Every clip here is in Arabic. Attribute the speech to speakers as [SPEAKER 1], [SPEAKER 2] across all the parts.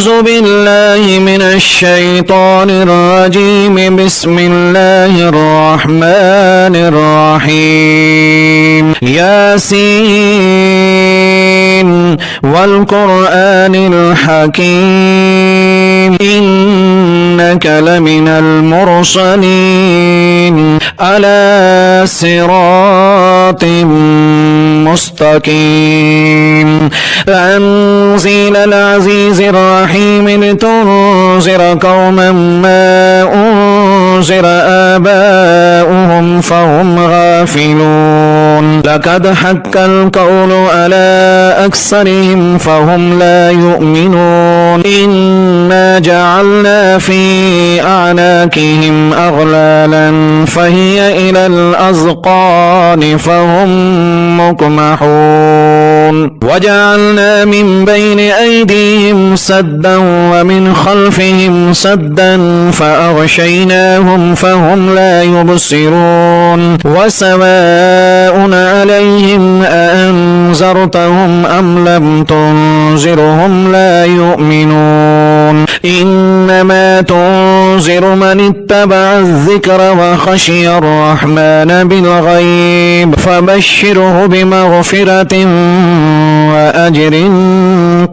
[SPEAKER 1] أعوذ بالله من الشيطان الرجيم. بسم الله الرحمن الرحيم. ياسين والقرآن الحكيم إنك لمن المرسلين على صراط مستقيم. تنزيل العزيز الرحيم لتنذر قوما ما أنذر آباؤهم فهم غافلون. لقد حق القول على أكثرهم فهم لا يؤمنون. إنا جعلنا في أعناقهم أغلالا فهي إلى الأذقان فهم مقمحون. وجعلنا من بين أيديهم سدا ومن خلفهم سدا فأغشيناهم فهم لا يبصرون. وسواء عليهم أأنذرتهم أم لم تنذرهم لا يؤمنون. إنما تنذر من اتبع الذكر وخشي الرحمن بالغيب فبشره بمغفرة وأجر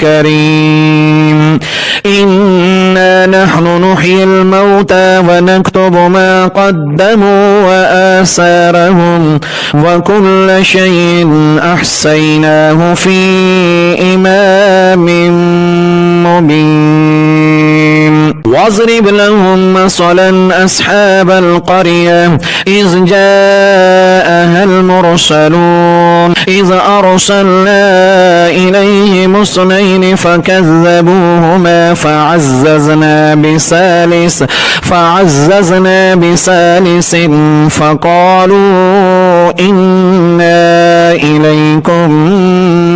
[SPEAKER 1] كريم. إنا نحن نحيي الموتى ونكتب ما قدموا وآثارهم وكل شيء أحصيناه في إمام مبين. واضرب لهم مثلا أصحاب القرية إذ جاءها المرسلون إذ أرسلنا إليهم اثنين فكذبوهما فعززنا بثالث فقالوا إنا إليكم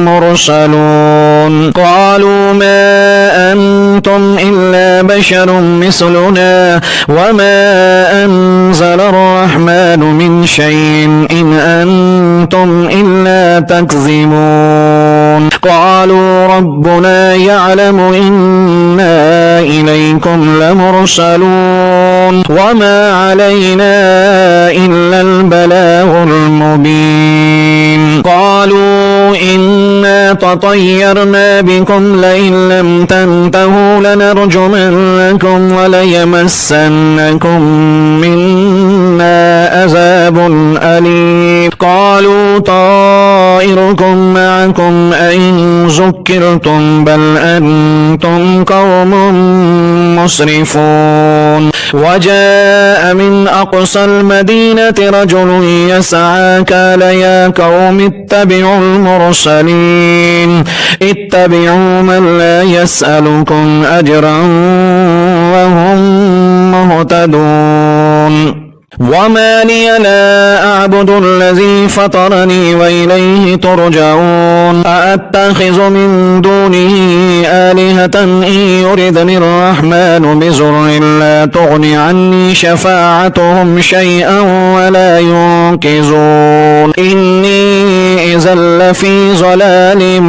[SPEAKER 1] مرسلون. قالوا ما أنتم إلا بشر مثلنا وما أنزل الرحمن من شيء إن أنتم إلا تكذبون. قالوا ربنا يعلم إنا إليكم لمرسلون وما علينا إلا البلاغ المبين. قالوا إنا تطيرنا بكم لئن لم تنتهوا لنرجمنكم وليمسنكم منا عذاب أليم. قالوا طائركم معكم أئن ذكرتم بل أنتم قوم مسرفون. وجاء من أقصى المدينة رجل يسعى قال يا قوم اتبعوا المرسلين اتبعوا من لا يسألكم أجرا وهم مهتدون. وما لي لا أعبد الذي فطرني وإليه ترجعون. أأتخذ من دونه آلهة إن يردني الرحمن بضر لا تغن عني شفاعتهم شيئا ولا ينقذون. إني إذا لفي ضلال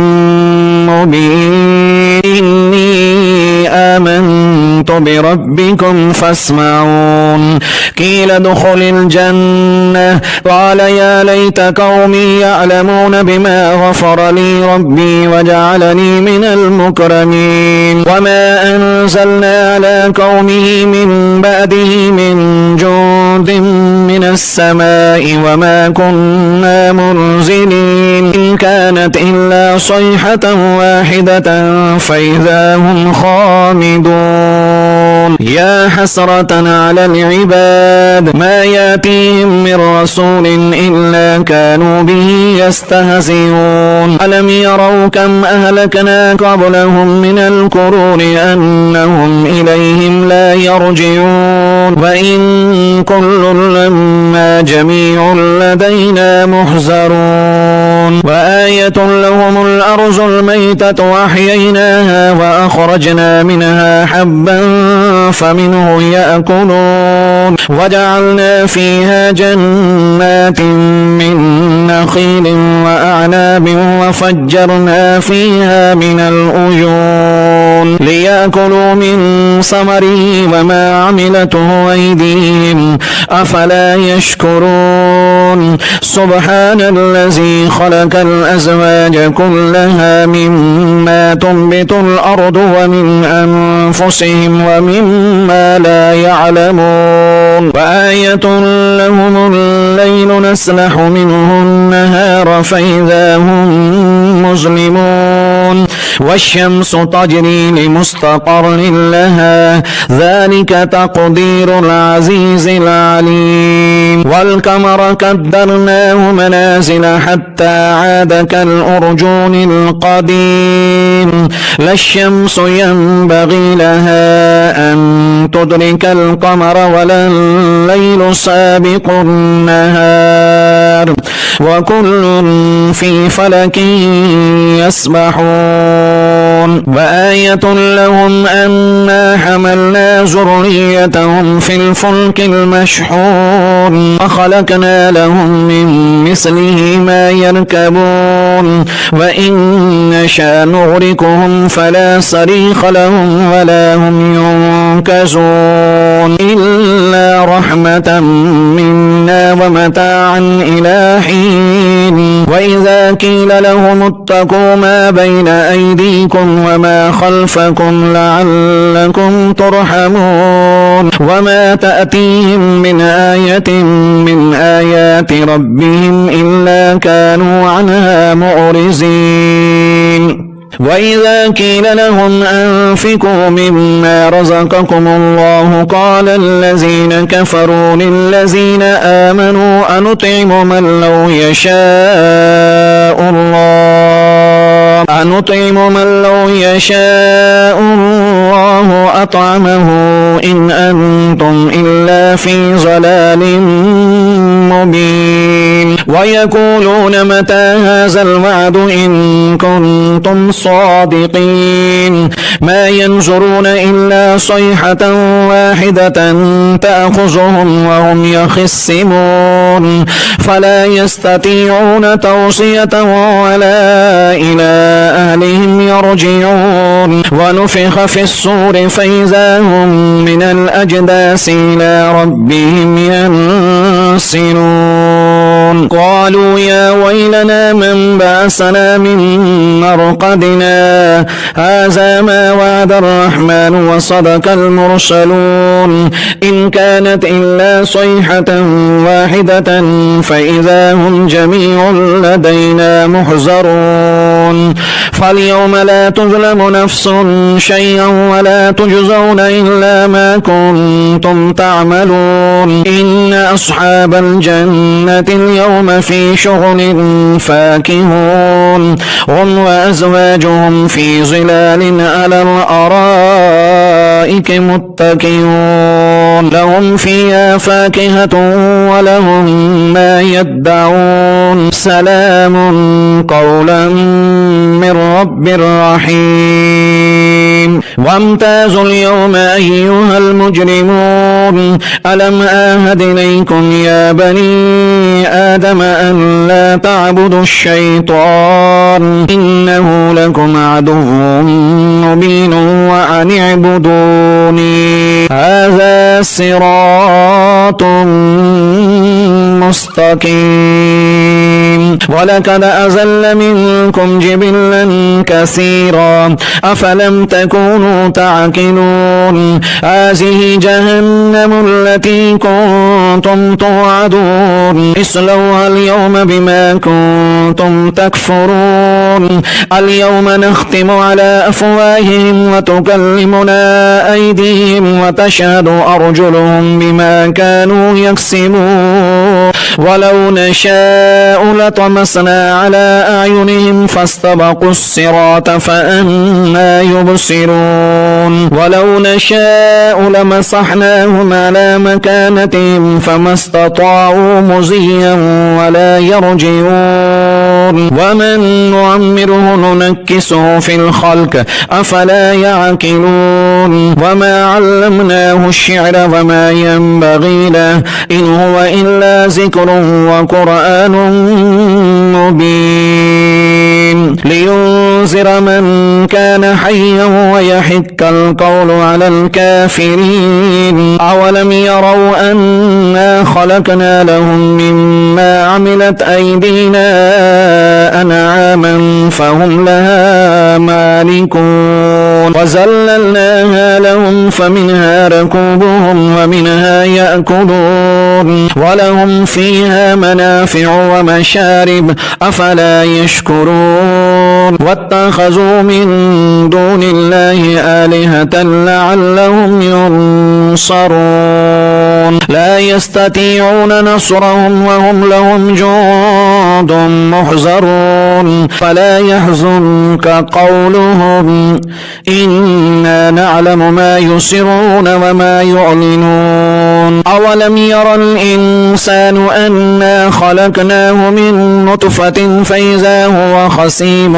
[SPEAKER 1] مبين. إني آمنت بربكم فاسمعون. قيل ادخل الجنة قال يا ليت قومي يعلمون بما غفر لي ربي وجعلني من المكرمين. وما أنزلنا على قومه من بعده من جند من السماء وما كنا منزلين. إن كانت إلا صيحة واحدة فإذا هم خامدون. يا حسرة على العباد ما يأتيهم من رسول إلا كانوا به يستهزئون. ألم يروا كم أهلكنا قبلهم من القرون أنهم إليهم لا يرجعون. وإن كل لما جميع لدينا محذرون. وآية لهم الأرض الميتة وأحييناها وأخرجنا منها حبا فمنه يأكلون. وجعلنا فيها جنات من نخيل وأعناب وفجرنا فيها من العيون لتأكلوا من ثمره وما عملته أيديهم أفلا يشكرون سبحان الذي خلق الأزواج كلها مما تنبت الأرض ومن أنفسهم ومما لا يعلمون وآية لهم الليل نسلح منه النهار فإذا هم مظلمون والشمس تجري لمستقر لها ذلك تقدير العزيز العليم والقمر قدرناه منازل حتى عاد كالأرجون القديم لا الشمس ينبغي لها أن تدرك القمر ولا الليل سابق النهار وكل في فلك يسبحون وآية لهم أنا حملنا ذريتهم في الفلك المشحون وخلقنا لهم من مثله ما يركبون وإن نشاء نغرقهم فلا صريخ لهم ولا هم ينقذون إلا رحمة منا ومتاعا إلى حين وإذا قيل لهم اتقوا ما بين أيديكم وما خلفكم لعلكم ترحمون وما تأتيهم من آية من آيات ربهم إلا كانوا عنها معرضين وإذا قيل لهم أنفقوا مما رزقكم الله قال الذين كفروا للذين آمنوا أنطعم من لو يشاء الله أطعمه إن أنتم إلا في ضلال مبين ويقولون متى هذا الوعد إن كنتم صادقين ما ينظرون إلا صيحة واحدة تأخذهم وهم يخصمون فلا يستطيعون توصية ولا إلى أهلهم يرجعون ونفخ في الصور فإذا هم من الأجداث إلى ربهم ينسلون قالوا يا ويلنا من بعثنا من مرقدنا هذا ما وعد الرحمن وصدق المرسلون إن كانت إلا صيحة واحدة فإذا هم جميع لدينا محضرون فاليوم لا تظلم نفس شيئا ولا تجزون إلا ما كنتم تعملون إن أصحاب الجنة اليوم في شغل فاكهون هم وأزواجهم في ظلال على الأرائك متكئون لهم فيها فاكهة ولهم ما يدعون سلام قولا من رب رحيم وامتازوا اليوم أيها المجرمون ألم آهد إليكم يا بني آدم أن لا تعبدوا الشيطان إنه لكم عدو مبين وأن اعبدوني هذا صراط مستقيم ولقد أزل منكم جبلا كثيرا أفلم تكونوا تعقلون هذه جهنم التي كنتم توعدون اصلوها اليوم بما كنتم تكفرون اليوم نختم على أفواههم وتكلمنا أيديهم وتشهد أرجلهم بما كانوا يكسبون ولو نشاء لطمسنا على أعينهم فاستبقوا الصراط فأنى يبصرون ولو نشاء لمسحناهم على مكانتهم فما استطاعوا مزيا ولا يرجعون ومن نعمره ننكسه في الخلق أفلا يعقلون وما علمناه الشعر وما ينبغي له إن هو إلا ذكر وقرآن مبين لينذر من كان حيا ويحق القول على الكافرين أولم يروا أنا خلقنا لهم مما عملت أيدينا أنعاما فهم لها مالكون وزللناها لهم فمنها ركوبهم ومنها يأكلون ولهم فيها منافع ومشارب أفلا يشكرون واتخذوا من دون الله آلهة لعلهم ينصرون لا يستطيعون نصرهم وهم لهم جند محضرون فلا يحزنك قولهم إنا نعلم ما يسرون وما يعلنون أولم ير الإنسان أنا خلقناه من نطفة فإذا هو خصيم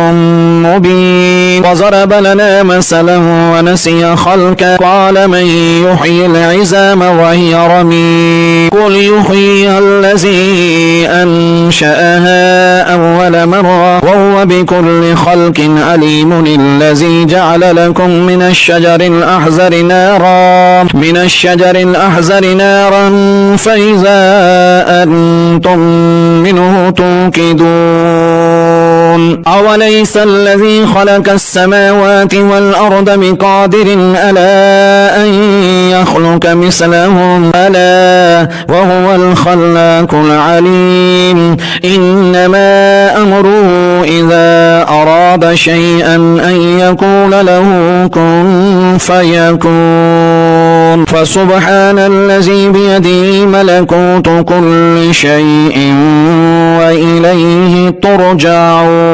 [SPEAKER 1] مبين وضرب لنا مثلا ونسي خلقه قال من يحيي العظام وهي رميم قل يحييها الذي أنشأها أول مرة وهو بكل خلق عليم الذي جعل لكم من الشجر الأحزر نارا فإذا أنتم منه توقدون أوليس الذي خلق السماوات والأرض بقادر ألا أن يخلق مثلهم ألا وهو الخلاق العليم إنما أمره إذا أراد شيئا أن يقول له كن فيكون فسبحان الذي بيده ملكوت كل شيء وإليه ترجعون.